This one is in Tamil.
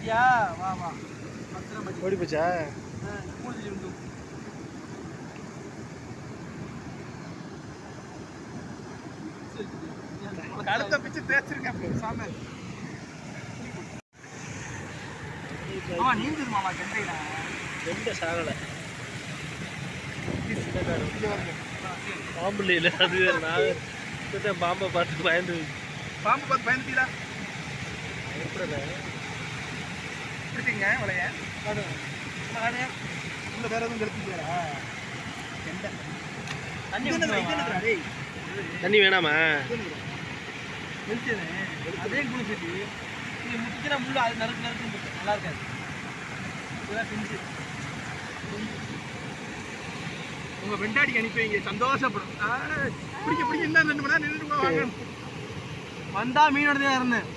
பாத்தியா வா வா ஓடி போச்சா கழுத்தை பிச்சு தேய்ச்சிருக்கேன் சாமி. ஆமா நீந்துது மாமா கெண்டையில. கெண்டை சாகலை. பாம்பு இல்லை அது நான் பாம்பை பார்த்து பயந்து. பாம்பு பார்த்து பயந்துட்டீங்களா? எப்படிண்ணே பிடிச்சிங்க வளைய உள்ள வேற எதுவும் கெடுத்துக்கிறா? கெண்டை தண்ணி வேணாமா? அதே குளிச்சுட்டு நீங்க முக்கிய முள்ளு அது நறுக்கு நறுக்கு நல்லா இருக்காது. இதெல்லாம் செஞ்சு உங்க வெண்டாடிக்கு அனுப்பி வைங்க, சந்தோஷப்படும். பிடிக்க பிடிக்க இன்னும் 2 மணி நேரம் நின்றுட்டு வாங்க. வந்தா மீனோட தான் இருந்தேன்.